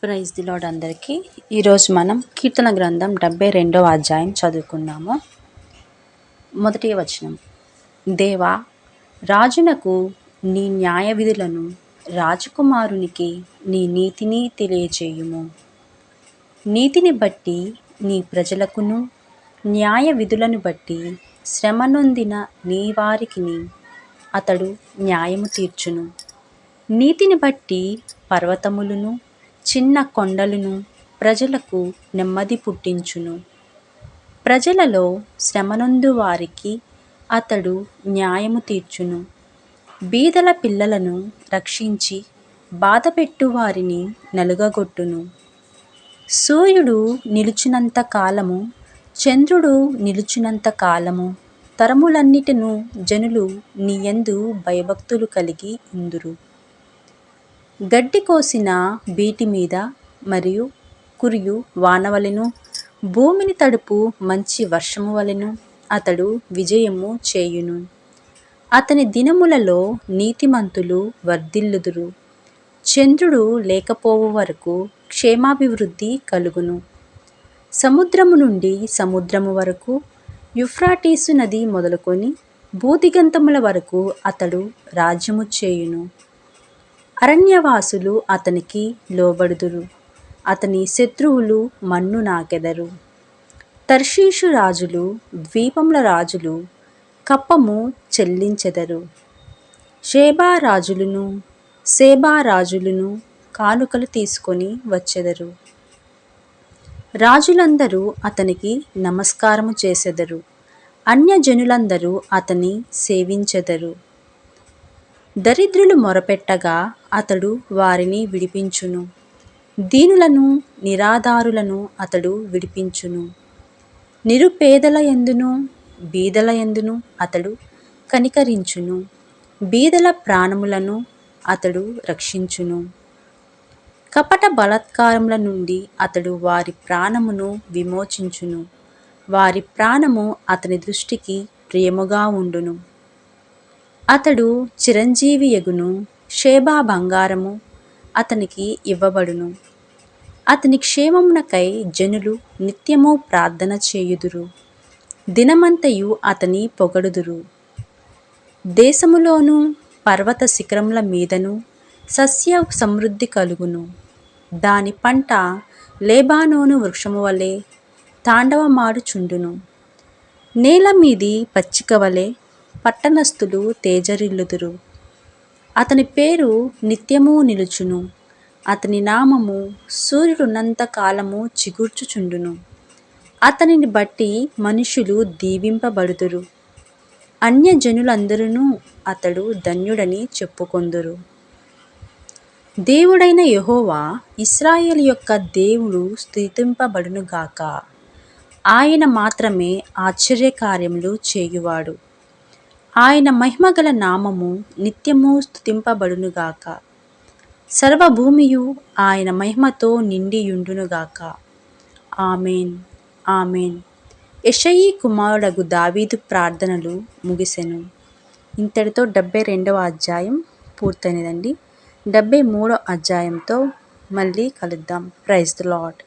Praise the lord అందరికీ. ఈరోజు మనం కీర్తన గ్రంథం 72వ అధ్యాయం చదువుకున్నాము. మొదటి వచనం. దేవా, రాజునకు నీ న్యాయ విధులను, రాజకుమారునికి నీ నీతిని తెలియజేయుము. నీతిని బట్టి నీ ప్రజలకును, న్యాయ విధులను బట్టి శ్రమ నొందిన నీ వారికిని అతడు న్యాయము తీర్చును. నీతిని బట్టి పర్వతములను, చిన్న కొండలను ప్రజలకు నెమ్మది పుట్టించును. ప్రజలలో శ్రమనొందు వారికి అతడు న్యాయము తీర్చును. బీదల పిల్లలను రక్షించి బాధపెట్టు వారిని నలుగగొట్టును. సూర్యుడు నిలుచునంత కాలము, చంద్రుడు నిలుచునంత కాలము తరములన్నిటిను జనులు నీయందు భయభక్తులు కలిగి ఉందురు. గడ్డి కోసిన బీటి మీద మరియు కురియు వానవలెను, భూమిని తడుపు మంచి వర్షము వలెను అతడు విజయము చేయును. అతని దినములలో నీతిమంతులు వర్ధిల్లుదురు. చంద్రుడు లేకపోవు వరకు క్షేమాభివృద్ధి కలుగును. సముద్రము నుండి సముద్రము వరకు, యూఫ్రాటీసు నది మొదలుకొని భూదిగంతముల వరకు అతడు రాజ్యము చేయును. అరణ్యవాసులు అతనికి లోబడుదురు. అతని శత్రువులు మన్ను నాకెదరు. తర్షీషు రాజులు, ద్వీపముల రాజులు కప్పము చెల్లించెదరు. సేబా రాజులను కానుకలు తీసుకొని వచ్చెదరు. రాజులందరూ అతనికి నమస్కారము చేసెదరు. అన్యజనులందరూ అతని సేవించెదరు. దరిద్రులు మొరపెట్టగా అతడు వారిని విడిపించును. దీనులను, నిరాధారులను అతడు విడిపించును. నిరుపేదల యందును, బీదల యందును అతడు కనికరించును. బీదల ప్రాణములను అతడు రక్షించును. కపట బలాత్కారముల నుండి అతడు వారి ప్రాణమును విమోచించును. వారి ప్రాణము అతని దృష్టికి ప్రియముగా ఉండును. అతడు చిరంజీవి యగును. షేబా బంగారము అతనికి ఇవ్వబడును. అతని క్షేమమునకై జనులు నిత్యము ప్రార్థన చేయుదురు. దినమంతయు అతని పొగడుదురు. దేశములోను పర్వత శిఖరముల మీదను సస్య సమృద్ధి కలుగును. దాని పంట లేబానోను వృక్షము వలె తాండవమాడుచుండును. నేల మీది పచ్చిక వలె పట్టణస్థులు తేజరిల్లుదురు. అతని పేరు నిత్యము నిలుచును. అతని నామము సూర్యుడున్నంత కాలము చిగుర్చుచుండును. అతనిని బట్టి మనుషులు దీవింపబడుదురు. అన్యజనులందరూ అతడు ధన్యుడని చెప్పుకొందురు. దేవుడైన యెహోవా, ఇశ్రాయేలు యొక్క దేవుడు స్తుతింపబడునుగాక. ఆయన మాత్రమే ఆశ్చర్యకార్యములు చేయువాడు. ఆయన మహిమగల నామము నిత్యము స్తుతింపబడునుగాక. సర్వభూమియు ఆయన మహిమతో నిండియుండునుగాక. ఆమేన్, ఆమేన్. యెషయి కుమారుడగు దావీదు ప్రార్థనలు ముగిసెను. ఇంతటితో 72వ అధ్యాయం పూర్తయినదండి. 73వ అధ్యాయంతో మళ్ళీ కలుద్దాం. Praise the lord.